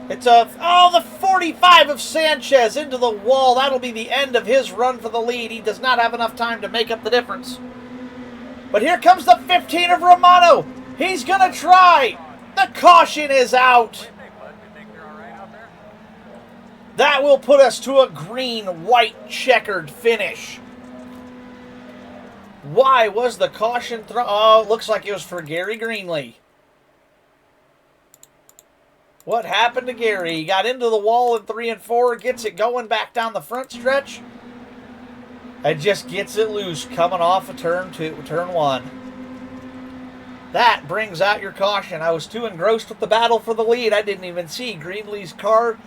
It's the 45 of Sanchez into the wall. That'll be the end of his run for the lead. He does not have enough time to make up the difference. But here comes the 15 of Romano. He's going to try. The caution is out. That will put us to a green-white checkered finish. Why was the caution thrown? Oh, it looks like it was for Gary Greenlee. What happened to Gary? He got into the wall in 3 and 4, gets it going back down the front stretch, and just gets it loose coming off of turn 1. That brings out your caution. I was too engrossed with the battle for the lead. I didn't even see Greenlee's car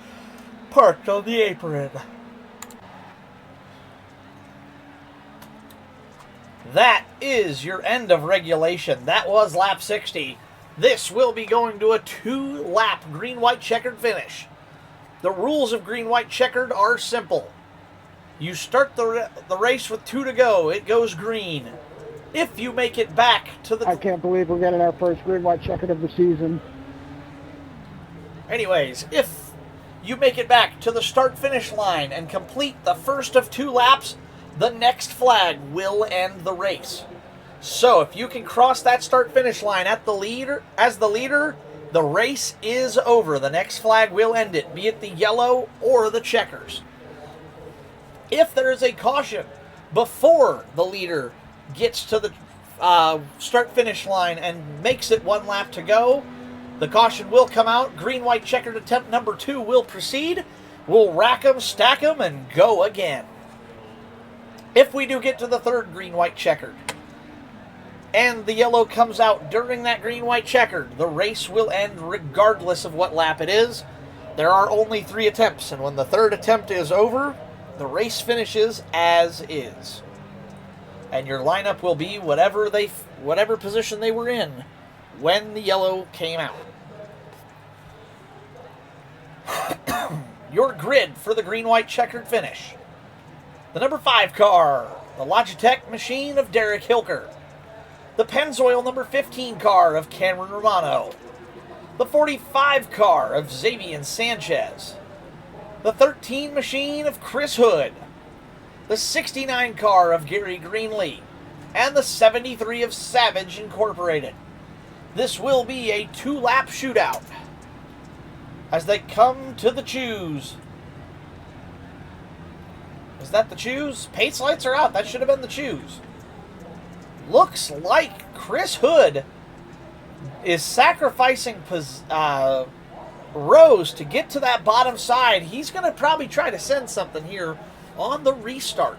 parked on the apron. That is your end of regulation. That was lap 60. This will be going to a 2-lap green-white checkered finish. The rules of green-white checkered are simple. You start the race with 2 to go. It goes green. If you make it back to the... I can't believe we're getting our first green-white checkered of the season. Anyways, if you make it back to the start-finish line and complete the first of 2 laps, the next flag will end the race. So if you can cross that start-finish line as the leader, the race is over. The next flag will end it, be it the yellow or the checkers. If there is a caution before the leader gets to the start-finish line and makes it 1 lap to go, the caution will come out. Green-white checkered attempt number 2 will proceed. We'll rack them, stack them, and go again. If we do get to the 3rd green-white checkered, and the yellow comes out during that green-white checkered, the race will end regardless of what lap it is. There are only 3 attempts, and when the 3rd attempt is over, the race finishes as is. And your lineup will be whatever position they were in when the yellow came out. Your grid for the green-white checkered finish. The number 5 car, the Logitech machine of Derek Hilker. The Pennzoil number 15 car of Cameron Romano. The 45 car of Xavier Sanchez. The 13 machine of Chris Hood. The 69 car of Gary Greenlee. And the 73 of Savage Incorporated. This will be a 2-lap shootout as they come to the choose. Is that the choose? Pace lights are out. That should have been the choose. Looks like Chris Hood is sacrificing rows to get to that bottom side. He's going to probably try to send something here on the restart.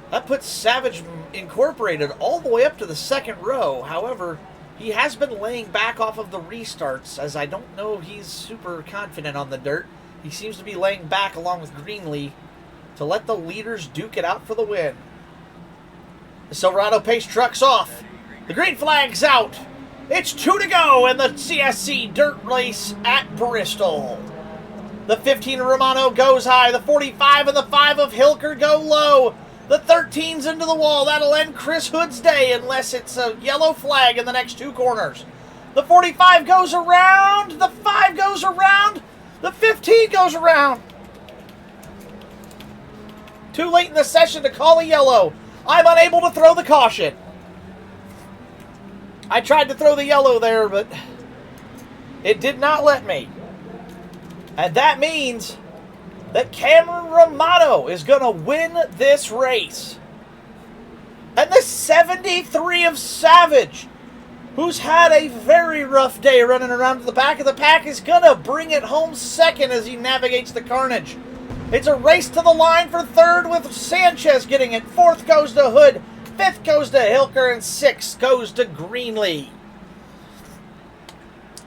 That puts Savage Incorporated all the way up to the 2nd row. However, he has been laying back off of the restarts, as I don't know he's super confident on the dirt. He seems to be laying back along with Greenlee to let the leaders duke it out for the win. The Silverado Pace truck's off. The green flag's out. It's 2 to go in the CSC dirt race at Bristol. The 15 of Romano goes high. The 45 and the 5 of Hilker go low. The 13's into the wall. That'll end Chris Hood's day unless it's a yellow flag in the next 2 corners. The 45 goes around. The 5 goes around. The 15 goes around. Too late in the session to call a yellow. I'm unable to throw the caution. I tried to throw the yellow there, but It did not let me. And that means that Cameron Romano is going to win this race. And the 73 of Savage, who's had a very rough day running around to the back of the pack, is going to bring it home second as he navigates the carnage. It's a race to the line for third with Sanchez getting it. Fourth goes to Hood. Fifth goes to Hilker. And sixth goes to Greenlee.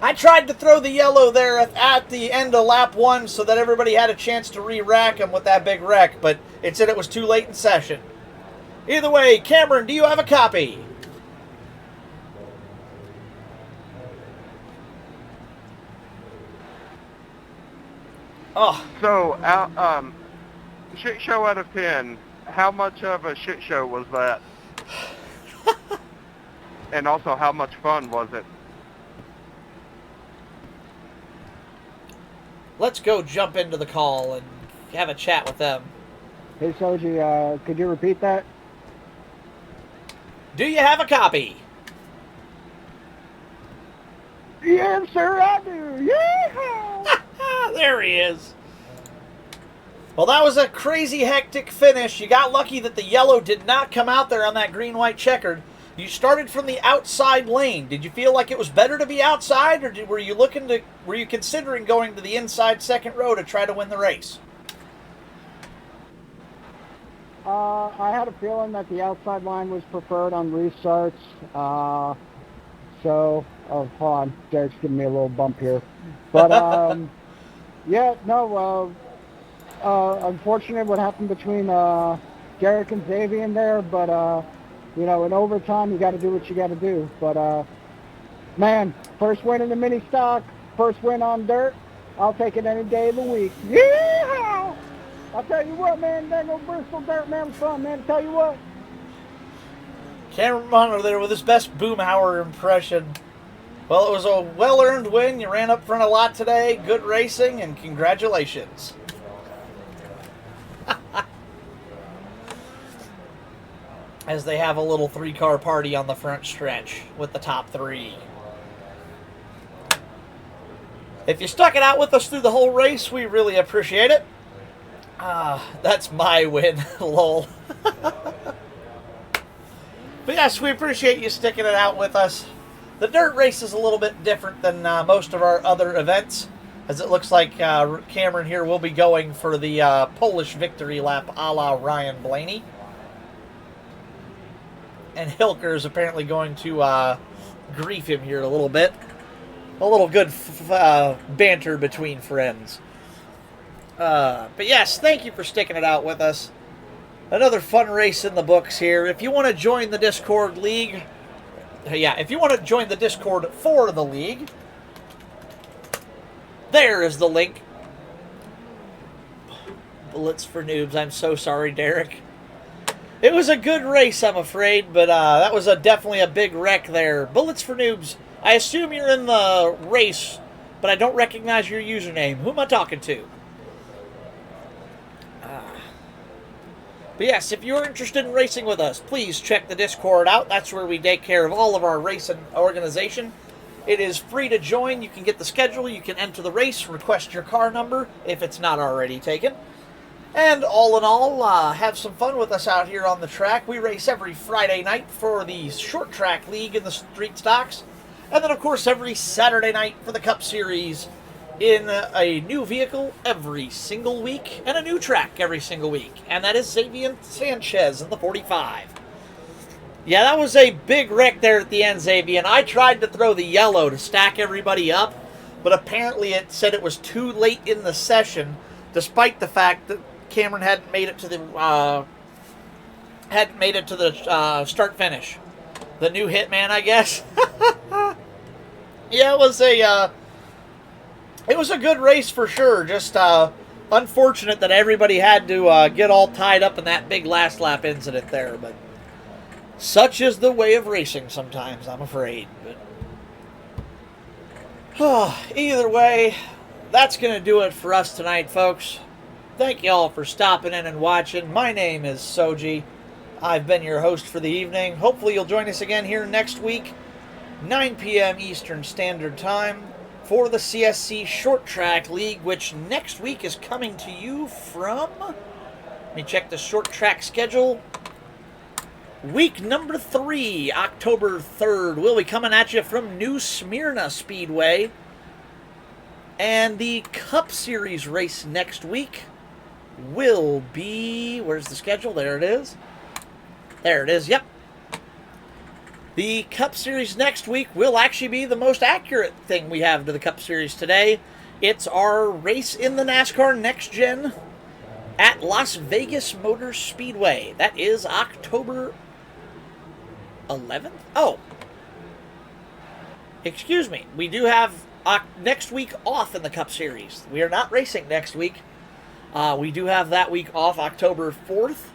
I tried to throw the yellow there at the end of lap 1 so that everybody had a chance to re-rack him with that big wreck, but it said it was too late in session. Either way, Cameron, do you have a copy? Oh. So, shit show out of 10, how much of a shit show was that? And also, how much fun was it? Let's go jump into the call and have a chat with them. Hey, Soji, could you repeat that? Do you have a copy? Yes, sir, I do. Yeah. There he is. Well, that was a crazy hectic finish. You got lucky that the yellow did not come out there on that green-white checkered. You started from the outside lane. Did you feel like it was better to be outside, or were you considering going to the inside second row to try to win the race? I had a feeling that the outside line was preferred on restarts. Hold on, Derek's giving me a little bump here. But, yeah, no, unfortunate what happened between Derek and Xavier there, but, you know, in overtime, you got to do what you got to do. But, man, first win in the mini stock, first win on dirt, I'll take it any day of the week. Yeah! I'll tell you what, man, dang old Bristol dirt, man, was fun, man, I'll tell you what. Cameron Romano there with his best Boomhauer impression. Well, it was a well-earned win. You ran up front a lot today. Good racing, and congratulations. As they have a little 3-car party on the front stretch with the top 3. If you stuck it out with us through the whole race, we really appreciate it. That's my win, lol. But yes, we appreciate you sticking it out with us. The dirt race is a little bit different than most of our other events, as it looks like Cameron here will be going for the Polish victory lap a la Ryan Blaney. And Hilker is apparently going to grief him here a little bit. A little good banter between friends. But yes, thank you for sticking it out with us. Another fun race in the books here. If you want to join the Discord League, if you want to join the Discord for the League, there is the link. Bullets for noobs. I'm so sorry, Derek. It was a good race, I'm afraid, but that was definitely a big wreck there. Bullets for noobs. I assume you're in the race, but I don't recognize your username. Who am I talking to? But yes, if you're interested in racing with us, please check the Discord out. That's where we take care of all of our racing organization. It is free to join. You can get the schedule. You can enter the race, request your car number if it's not already taken. And all in all, have some fun with us out here on the track. We race every Friday night for the Short Track League in the Street Stocks. And then, of course, every Saturday night for the Cup Series in a new vehicle every single week and a new track every single week. And that is Xavier Sanchez in the 45. Yeah, that was a big wreck there at the end, Xavier. And I tried to throw the yellow to stack everybody up, but apparently it said it was too late in the session, despite the fact that Cameron hadn't made it to the start finish. The new hitman, I guess. Yeah, it was a good race for sure. Just unfortunate that everybody had to get all tied up in that big last lap incident there. But such is the way of racing sometimes, I'm afraid. But either way, that's going to do it for us tonight, folks. Thank you all for stopping in and watching. My name is Soji. I've been your host for the evening. Hopefully you'll join us again here next week, 9 p.m. Eastern Standard Time, for the CSC Short Track League, which next week is coming to you from, let me check the short track schedule. Week number 3, October 3rd. We'll be coming at you from New Smyrna Speedway. And the Cup Series race next week will be, where's the schedule? There it is. There it is, yep. The Cup Series next week will actually be the most accurate thing we have to the Cup Series today. It's our race in the NASCAR Next Gen at Las Vegas Motor Speedway. That is October 11th? Oh. Excuse me. We do have next week off in the Cup Series. We are not racing next week. We do have that week off, October 4th.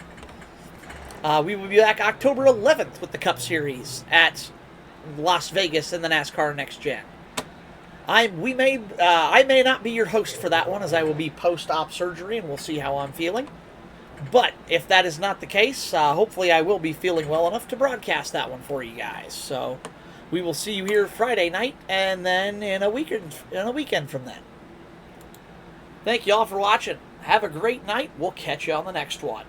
We will be back October 11th with the Cup Series at Las Vegas in the NASCAR Next Gen. I may not be your host for that one, as I will be post-op surgery, and we'll see how I'm feeling. But if that is not the case, hopefully I will be feeling well enough to broadcast that one for you guys. So we will see you here Friday night, and then in a weekend from then. Thank you all for watching. Have a great night. We'll catch you on the next one.